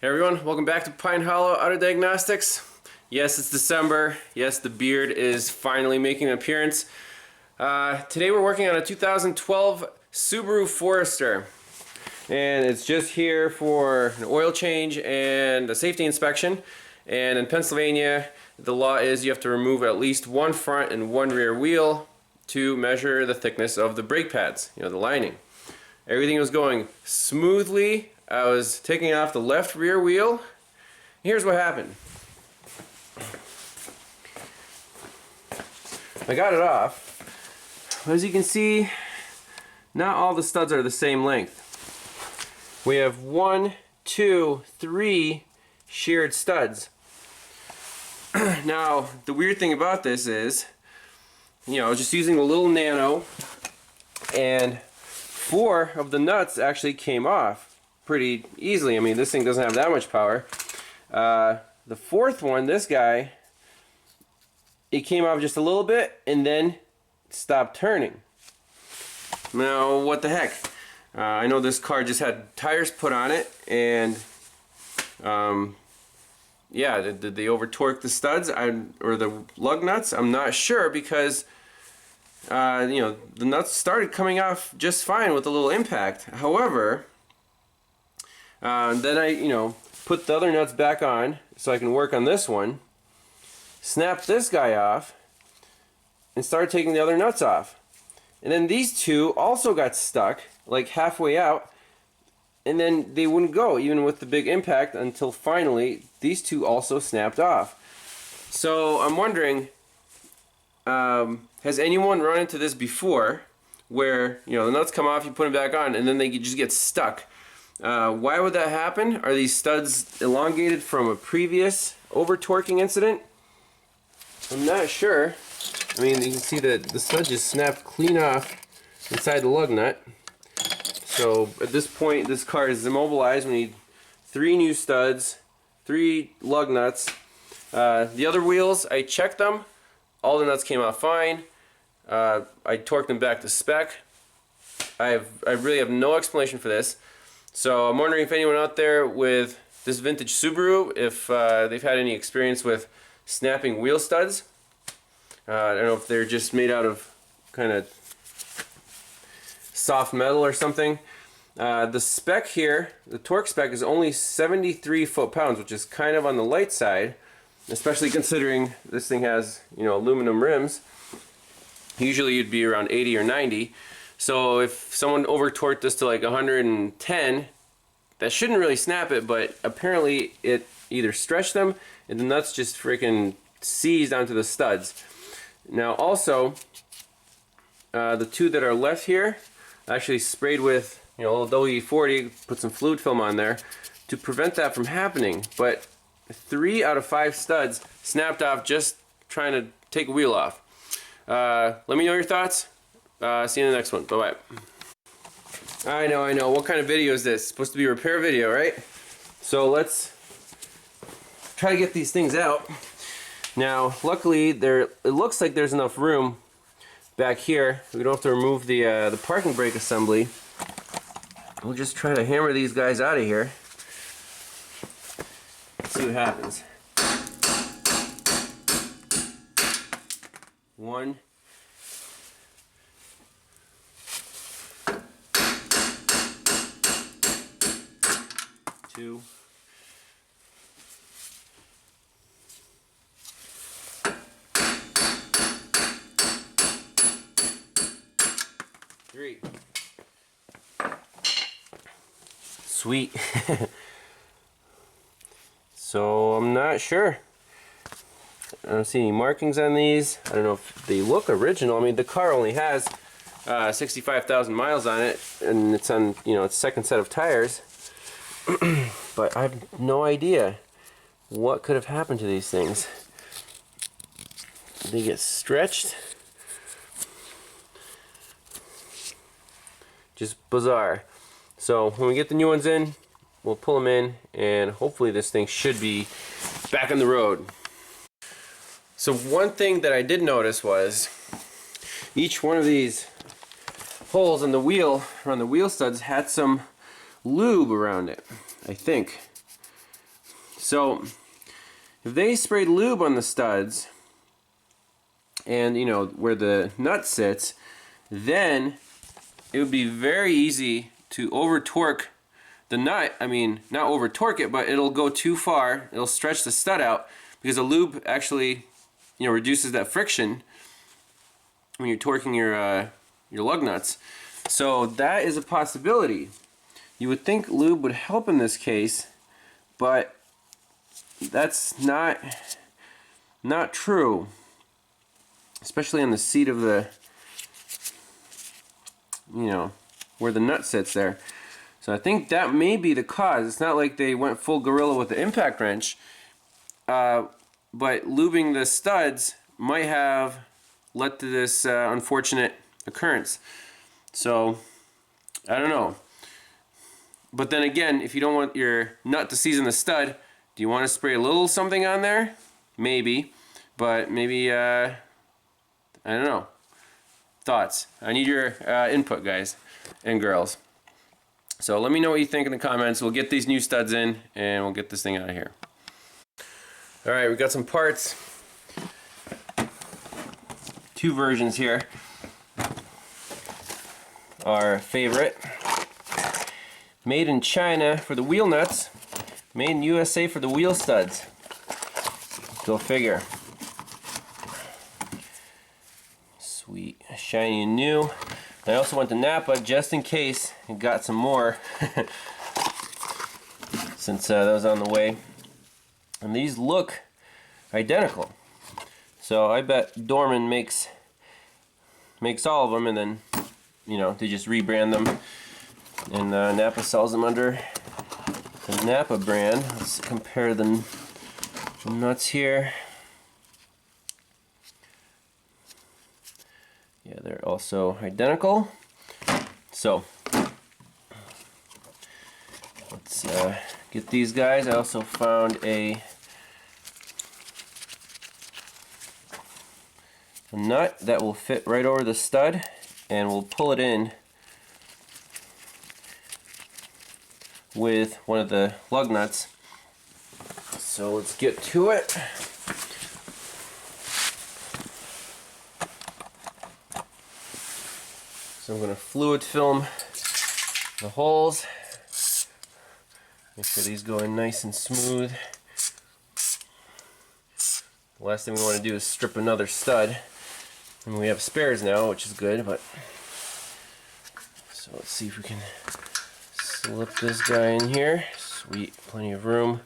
Hey everyone, welcome back to Pine Hollow Auto Diagnostics. Yes, it's December. Yes, the beard is finally making an appearance. Today we're working on a 2012 Subaru Forester. And it's just here for an oil change and a safety inspection. And in Pennsylvania, the law is you have to remove at least one front and one rear wheel to measure the thickness of the brake pads, the lining. Everything was going smoothly. I was taking off the left rear wheel. Here's what happened. I got it off. As you can see, not all the studs are the same length. We have 1, 2, 3 sheared studs. Now, the weird thing about this is, just using a little nano, and 4 of the nuts actually came off pretty easily. I mean, this thing doesn't have that much power. The 4th one, this guy, it came off just a little bit and then stopped turning. Now, what the heck? I know this car just had tires put on it, and yeah, did they over torque the studs or the lug nuts? I'm not sure, because the nuts started coming off just fine with a little impact. However, then I put the other nuts back on so I can work on this one, snapped this guy off, and started taking the other nuts off. And then these two also got stuck like halfway out, and then they wouldn't go even with the big impact until finally these two also snapped off. So I'm wondering, has anyone run into this before, where the nuts come off, you put them back on, and then they just get stuck? Why would that happen? Are these studs elongated from a previous over-torquing incident? I'm not sure. I mean, you can see that the stud just snapped clean off inside the lug nut. So at this point, this car is immobilized. We need 3 new studs, 3 lug nuts. The other wheels, I checked them. All the nuts came out fine. I torqued them back to spec. I really have no explanation for this. So I'm wondering if anyone out there with this vintage Subaru, if they've had any experience with snapping wheel studs. I don't know if they're just made out of kind of soft metal or something. The spec here, the torque spec, is only 73 foot-pounds, which is kind of on the light side, especially considering this thing has aluminum rims. Usually you'd be around 80 or 90. So if someone over-torqued this to like 110, that shouldn't really snap it, but apparently it either stretched them and the nuts just freaking seized onto the studs. Now also, the 2 that are left here, I actually sprayed with a little WD-40, put some fluid film on there to prevent that from happening. But 3 out of 5 studs snapped off just trying to take a wheel off. Let me know your thoughts. See you in the next one. Bye-bye. I know. What kind of video is this? It's supposed to be a repair video, right? So let's try to get these things out. Now, luckily, it looks like there's enough room back here. We don't have to remove the parking brake assembly. We'll just try to hammer these guys out of here. Let's see what happens. 1. 2. 3. Sweet. So I'm not sure. I don't see any markings on these. I don't know if they look original. I mean, the car only has 65,000 miles on it, and it's on its second set of tires. But I have no idea what could have happened to these things. They get stretched. Just bizarre. So when we get the new ones in, we'll pull them in, and hopefully this thing should be back on the road. So one thing that I did notice was each one of these holes in the wheel, around the wheel studs, had some lube around it, I think. So if they sprayed lube on the studs and you know where the nut sits, then it would be very easy to over torque the nut. I mean, not over torque it, but it'll go too far. It'll stretch the stud out because the lube actually, you know, reduces that friction when you're torquing your lug nuts. So that is a possibility. You would think lube would help in this case, but that's not true. Especially on the seat of the, you know, where the nut sits there. So I think that may be the cause. It's not like they went full gorilla with the impact wrench, but lubing the studs might have led to this unfortunate occurrence. So I don't know. But then again, if you don't want your nut to season the stud, do you want to spray a little something on there? Maybe, but maybe I don't know. Thoughts? I need your input, guys and girls. So let me know what you think in the comments. We'll get these new studs in and we'll get this thing out of here. Alright, we got some parts. Two versions here. Our favorite. Made in China for the wheel nuts. Made in USA for the wheel studs. Go figure. Sweet. Shiny and new. I also went to Napa just in case and got some more since that was on the way. And these look identical. So I bet Dorman makes all of them, and then, you know, they just rebrand them. And Napa sells them under the Napa brand. Let's compare the nuts here. Yeah, they're also identical. So let's get these guys. I also found a nut that will fit right over the stud, and we'll pull it in with one of the lug nuts. So let's get to it. So I'm going to fluid film the holes. Make sure these go in nice and smooth. The last thing we want to do is strip another stud. And we have spares now, which is good, but so let's see if we can slip this guy in here. Sweet, plenty of room.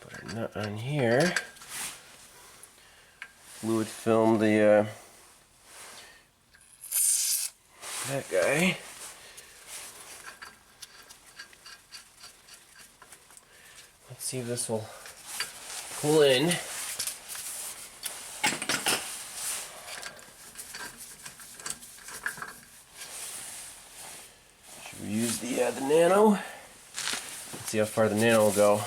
Put our nut on here. Fluid film the that guy. Let's see if this will pull in. Should we use the nano? Let's see how far the nano will go.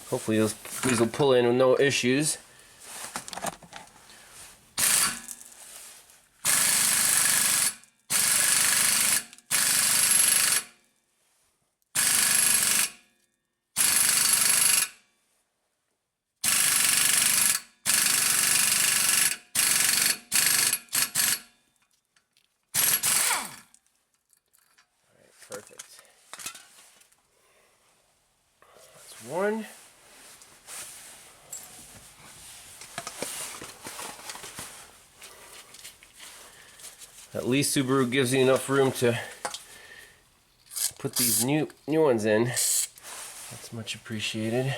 Hopefully these will pull in with no issues. Perfect. That's one. At least Subaru gives you enough room to put these new ones in. That's much appreciated.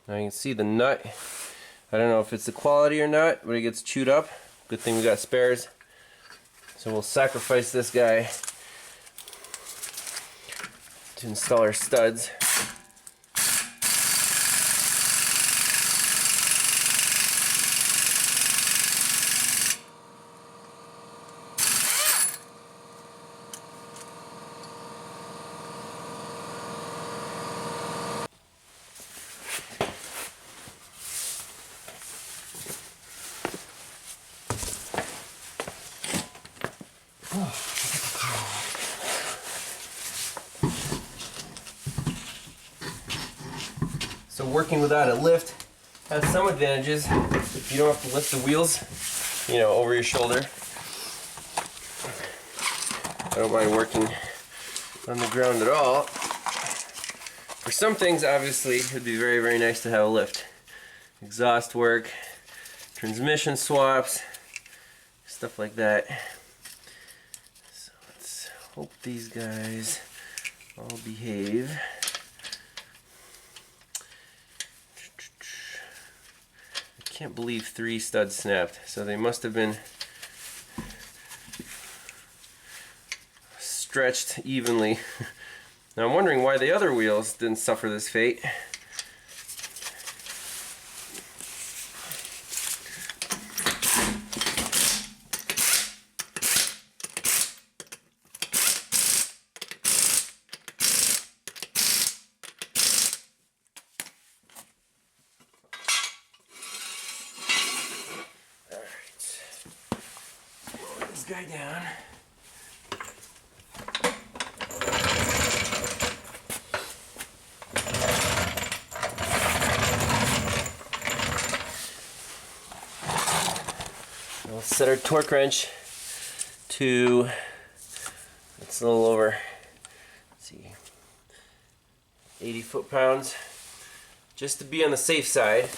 Now you can see the nut. I don't know if it's the quality or not, but it gets chewed up. Good thing we got spares. So we'll sacrifice this guy to install our studs. So working without a lift has some advantages. You don't have to lift the wheels, you know, over your shoulder. I don't mind working on the ground at all. For some things, obviously, it'd be very, very nice to have a lift. Exhaust work, transmission swaps, stuff like that. So let's hope these guys all behave. I can't believe 3 studs snapped, so they must have been stretched evenly. Now I'm wondering why the other wheels didn't suffer this fate. This guy down. Let's set our torque wrench to, it's a little over, let's see, 80 foot-pounds, just to be on the safe side.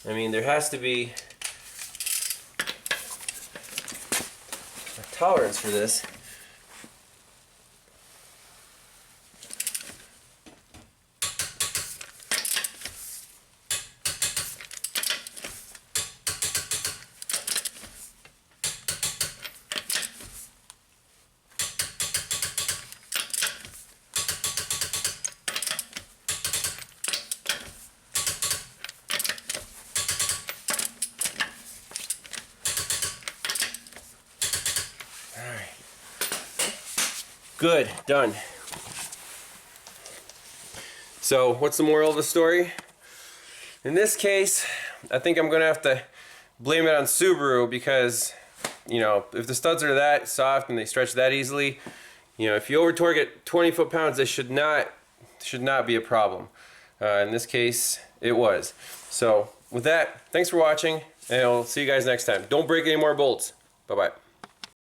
I mean, there has to be a tolerance for this. Good, done. So what's the moral of the story? In this case, I think I'm gonna have to blame it on Subaru because, you know, if the studs are that soft and they stretch that easily, you know, if you over torque at 20 foot-pounds, this should not be a problem. In this case, it was. So with that, thanks for watching, and I'll see you guys next time. Don't break any more bolts. Bye-bye.